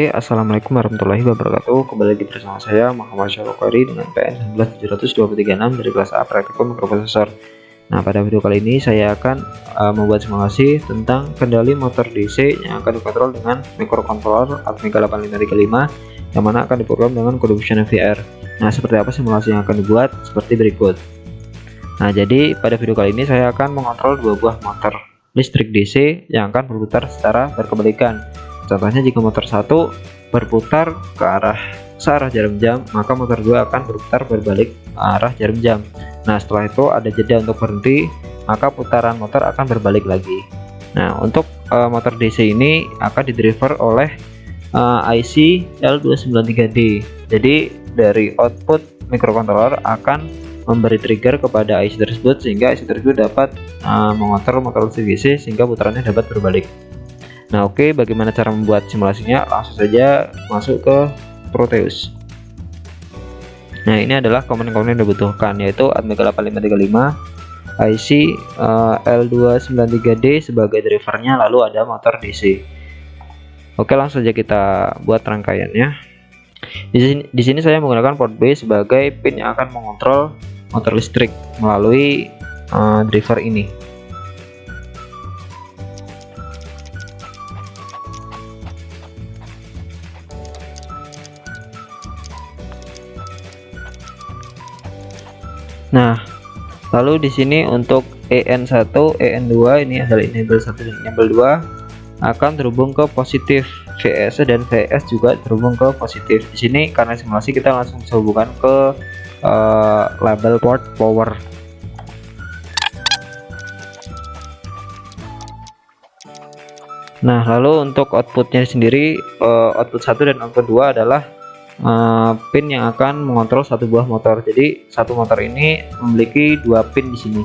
Oke, assalamualaikum warahmatullahi wabarakatuh. Kembali lagi bersama saya Muhammad Syarokari dengan PN 1972336 dari kelas A Praktikum Mikroprosesor. Nah, pada video kali ini saya akan membuat simulasi tentang kendali motor DC yang akan dikontrol dengan microcontroller Atmega 8535 yang mana akan diprogram dengan kode Fusion VR. Nah, seperti apa simulasi yang akan dibuat? Seperti berikut. Nah, jadi pada video kali ini saya akan mengontrol dua buah motor listrik DC yang akan berputar secara berkebalikan. Contohnya jika motor 1 berputar ke searah jarum jam, maka motor 2 akan berputar berbalik arah jarum jam. Nah, setelah itu ada jeda untuk berhenti, maka putaran motor akan berbalik lagi. Nah, untuk motor DC ini akan didriver oleh IC L293D. Jadi dari output microcontroller akan memberi trigger kepada IC tersebut sehingga IC tersebut dapat mengontrol motor listrik DC sehingga putarannya dapat berbalik. Nah, oke, bagaimana cara membuat simulasinya? Langsung saja masuk ke Proteus. Nah, ini adalah komponen-komponen yang dibutuhkan, yaitu Atmega 8535, IC L293D sebagai drivernya, lalu ada motor DC. Oke, langsung saja kita buat rangkaiannya. Di sini saya menggunakan port B sebagai pin yang akan mengontrol motor listrik melalui driver ini. Nah, lalu di sini untuk EN1, EN2 ini adalah enable 1 dan enable 2 akan terhubung ke positif, VS dan VS juga terhubung ke positif. Di sini karena simulasi kita langsung bisa hubungkan ke label port power. Nah, lalu untuk outputnya sendiri, output 1 dan output 2 adalah pin yang akan mengontrol satu buah motor. Jadi satu motor ini memiliki dua pin di sini.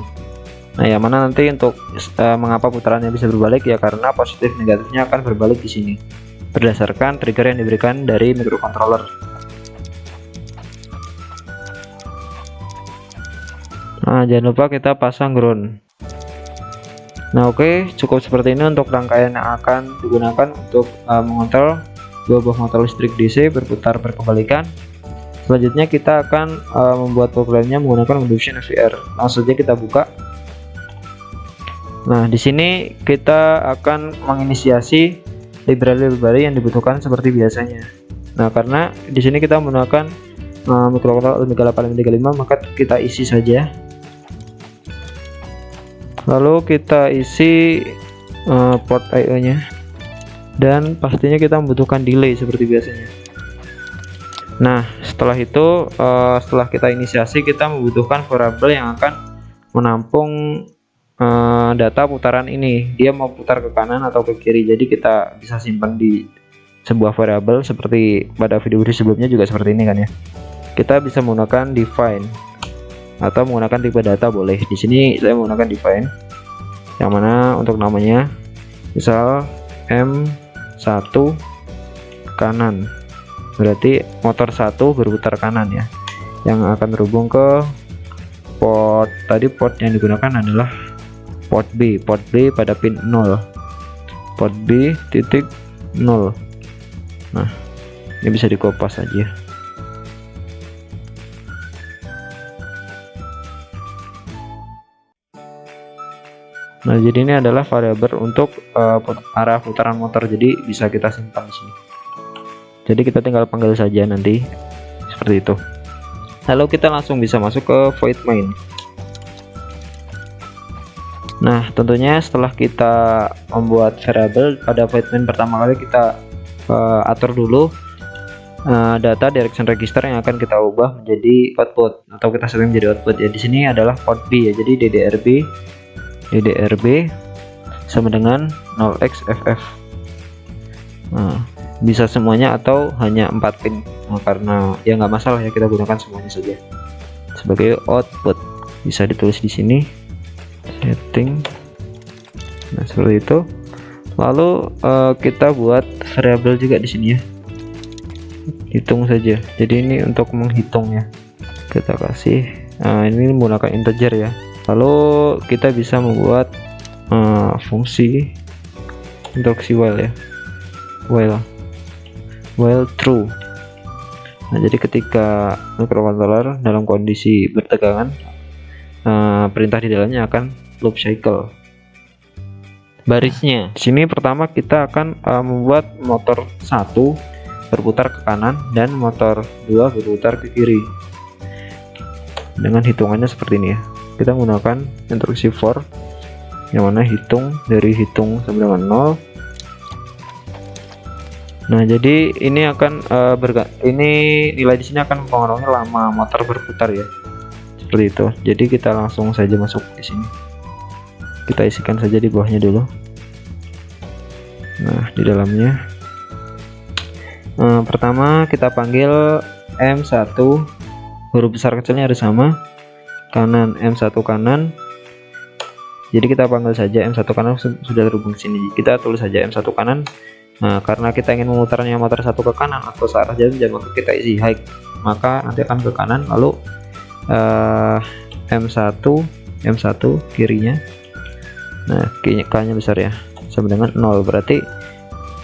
Nah, yang mana nanti untuk mengapa putarannya bisa berbalik ya karena positif negatifnya akan berbalik di sini berdasarkan trigger yang diberikan dari microcontroller. Nah, jangan lupa kita pasang ground. Nah, oke, cukup seperti ini untuk rangkaian yang akan digunakan untuk mengontrol dua buah motor listrik DC berputar berkebalikan. Selanjutnya kita akan membuat programnya menggunakan kode Fusion VR. Langsung saja kita buka. Nah, di sini kita akan menginisiasi library yang dibutuhkan seperti biasanya. Nah, karena di sini kita menggunakan microcontroller Atmega 8535, maka kita isi saja. Lalu kita isi port I/O-nya. Dan pastinya kita membutuhkan delay seperti biasanya. Nah, setelah itu setelah kita inisiasi, kita membutuhkan variabel yang akan menampung data putaran ini. Dia mau putar ke kanan atau ke kiri, jadi kita bisa simpan di sebuah variabel seperti pada video-video sebelumnya juga seperti ini kan ya. Kita bisa menggunakan define atau menggunakan tipe data boleh. Di sini saya menggunakan define, yang mana untuk namanya misal M1 kanan, berarti motor 1 berputar kanan ya, yang akan terhubung ke port tadi. Port yang digunakan adalah port B pada pin 0, port B titik 0. Nah, ini bisa dikopas aja. Nah, jadi ini adalah variabel untuk arah putaran motor, jadi bisa kita simpan di sini. Jadi kita tinggal panggil saja nanti seperti itu. Lalu kita langsung bisa masuk ke void main. Nah, tentunya setelah kita membuat variabel pada void main pertama kali, kita atur dulu data direction register yang akan kita ubah menjadi output atau kita setting menjadi output ya. Di sini adalah port B ya, jadi DDRB sama dengan 0xFF. Nah, bisa semuanya atau hanya 4 pin. Nah, karena ya nggak masalah ya, kita gunakan semuanya saja sebagai output. Bisa ditulis di sini setting. Nah, seperti itu. Lalu kita buat variabel juga di sini ya. Hitung saja. Jadi ini untuk menghitungnya. Kita kasih ini menggunakan integer ya. Lalu kita bisa membuat fungsi untuk si while ya, while while true. Nah, jadi ketika microcontroller dalam kondisi bertegangan, perintah di dalamnya akan loop cycle. Barisnya di sini pertama kita akan membuat motor 1 berputar ke kanan dan motor 2 berputar ke kiri dengan hitungannya seperti ini ya. Kita menggunakan instruksi for yang mana hitung sampai dengan 0. Nah, jadi ini akan ini nilai di sini akan mempengaruhi lama motor berputar ya. Seperti itu. Jadi kita langsung saja masuk di sini. Kita isikan saja di bawahnya dulu. Nah, di dalamnya pertama kita panggil M1, huruf besar kecilnya harus sama, kanan M1 kanan. Jadi kita panggil saja M1 kanan, sudah terhubung sini. Kita tulis saja M1 kanan. Nah, karena kita ingin memutarnya motor 1 ke kanan atau searah jarum jam, maka kita isi high, maka nanti akan ke kanan. Lalu M1 kirinya, nah K-nya besar ya, sama dengan 0, berarti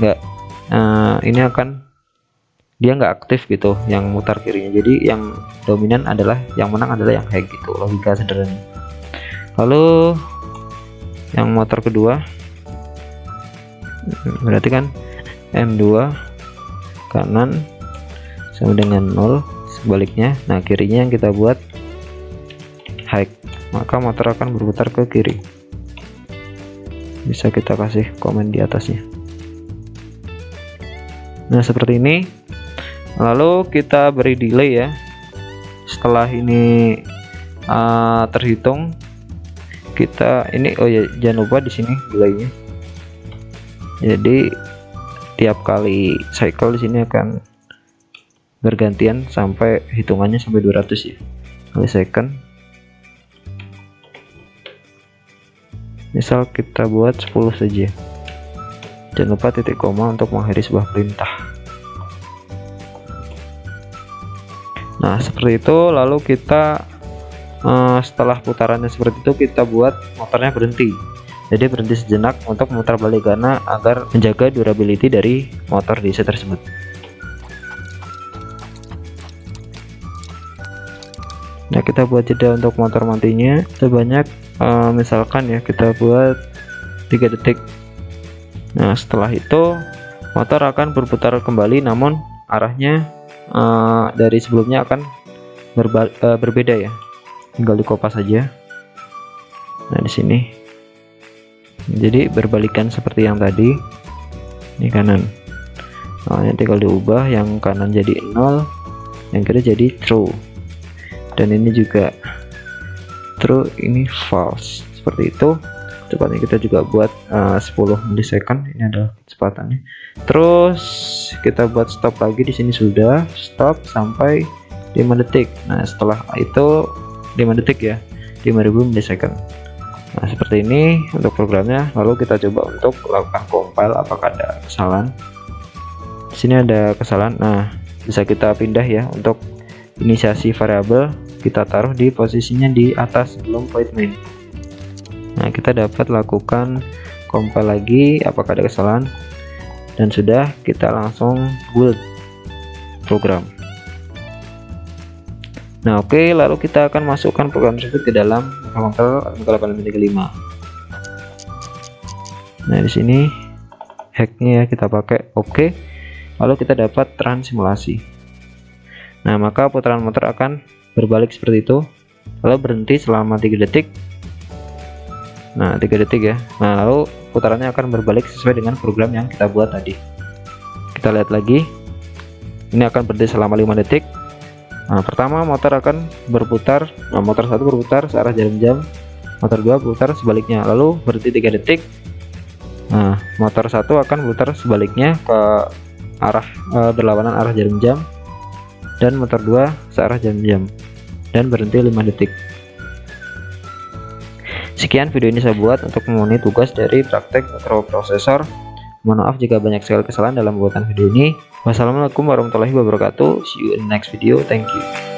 enggak, ini akan dia nggak aktif gitu yang mutar kirinya. Jadi yang dominan adalah, yang menang adalah yang high gitu, logika sederhana. Lalu yang motor kedua berarti kan M2 kanan sama dengan 0, sebaliknya. Nah, kirinya yang kita buat high, maka motor akan berputar ke kiri. Bisa kita kasih komen di atasnya. Nah, seperti ini. Lalu kita beri delay ya. Setelah ini terhitung, kita ini, oh ya, jangan lupa di sini delaynya. Jadi tiap kali cycle di sini akan bergantian sampai hitungannya sampai 200 ya, kali second. Misal kita buat 10 saja. Jangan lupa titik koma untuk mengakhiri sebuah perintah. Nah, seperti itu. Lalu kita setelah putarannya seperti itu, kita buat motornya berhenti. Jadi berhenti sejenak untuk memutar balik, karena agar menjaga durability dari motor DC tersebut. Nah, kita buat jeda untuk motor matinya sebanyak misalkan ya, kita buat 3 detik. Nah, setelah itu motor akan berputar kembali, namun arahnya dari sebelumnya akan berbeda ya. Tinggal dikopas saja. Nah, di sini jadi berbalikan seperti yang tadi. Ini kanan. Nah, tinggal diubah, yang kanan jadi 0, yang kiri jadi true. Dan ini juga true, ini false. Seperti itu. Cepatnya kita juga buat 10 milisecond. Ini adalah kecepatannya. Terus kita buat stop lagi, di sini sudah stop sampai 5 detik. Nah, setelah itu 5 detik ya, 5000 milisecond. Nah, seperti ini untuk programnya. Lalu kita coba untuk melakukan compile, apakah ada kesalahan. Di sini ada kesalahan. Nah, bisa kita pindah ya untuk inisiasi variabel, kita taruh di posisinya di atas sebelum void main. Nah, kita dapat lakukan compile lagi, apakah ada kesalahan, dan sudah, kita langsung build program. Nah, oke, lalu kita akan masukkan program tersebut ke dalam microcontroller MK835. Nah, di sini hacknya ya kita pakai oke. Lalu kita dapat transimulasi. Nah, maka putaran motor akan berbalik seperti itu, lalu berhenti selama 3 detik. Nah, 3 detik ya. Nah, lalu putarannya akan berbalik sesuai dengan program yang kita buat tadi. Kita lihat lagi. Ini akan berhenti selama 5 detik. Nah, pertama motor akan berputar. Nah, motor 1 berputar searah jarum jam, motor 2 berputar sebaliknya, lalu berhenti 3 detik. Nah, motor 1 akan berputar sebaliknya ke arah berlawanan arah jarum jam, dan motor 2 searah jarum jam, dan berhenti 5 detik. Sekian video ini saya buat untuk memenuhi tugas dari praktek mikroprosesor. Mohon maaf jika banyak sekali kesalahan dalam pembuatan video ini. Wassalamualaikum warahmatullahi wabarakatuh. See you in the next video. Thank you.